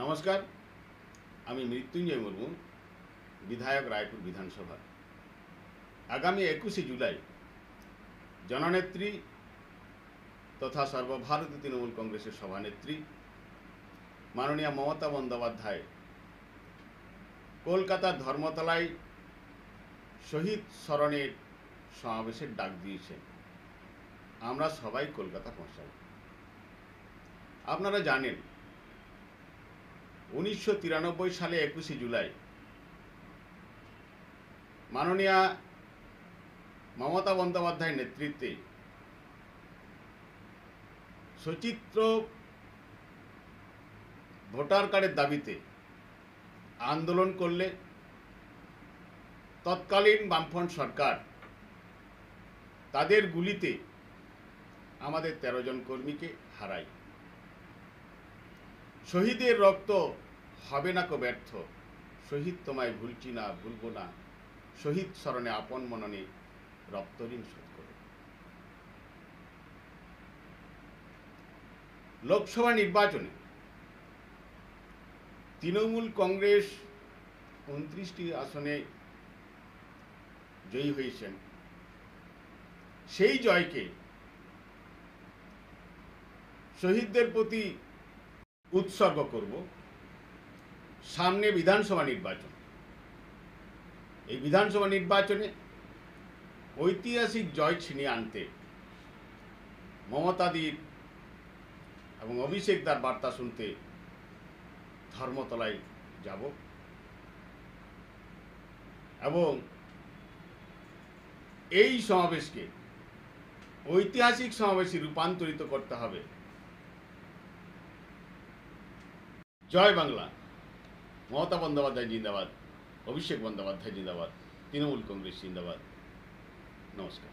নমস্কার, আমি মৃত্যুঞ্জয় মুর্মু, বিধায়ক রায়পুর বিধানসভা। আগামী 21শে জুলাই জননেত্রী তথা সর্বভারতীয় তৃণমূল কংগ্রেসের সভানেত্রী মাননীয়া মমতা বন্দ্যোপাধ্যায় কলকাতার ধর্মতলায় শহীদ স্মরণের সমাবেশের ডাক দিয়েছেন। আমরা সবাই কলকাতা পৌঁছাব। আপনারা জানেন 1993 সালে 21শে জুলাই মাননীয়া মমতা বন্দ্যোপাধ্যায়ের নেতৃত্বে সচিত্র ভোটার কার্ডের দাবিতে আন্দোলন করলে তৎকালীন বামফ্রন্ট সরকার তাদের গুলিতে আমাদের 13 জন কর্মীকে হারায়। শহীদের রক্ত হবে না কো ব্যর্থ, শহীদ তোমায় ভুলছি না ভুলব না, শহীদ স্মরণে আপন মননে রক্তঋণ শোধ করে। লোকসভা নির্বাচনে তৃণমূল কংগ্রেস 29টি আসনে জয়ী হয়েছেন। সেই জয়কে শহীদদের প্রতি উৎসর্গ করব। সামনে বিধানসভা নির্বাচন। এই বিধানসভা নির্বাচনে ঐতিহাসিক জয় ছিনিয়ে আনতে মমতাদির এবং অভিষেকদার বার্তা শুনতে ধর্মতলায় যাব এবং এই সমাবেশকে ঐতিহাসিক সমাবেশে রূপান্তরিত করতে হবে। জয় বাংলা। মমতা বন্দ্যোপাধ্যায় জিন্দাবাদ, অভিষেক বন্দ্যোপাধ্যায় জিন্দাবাদ, তৃণমূল কংগ্রেস জিন্দাবাদ। নমস্কার।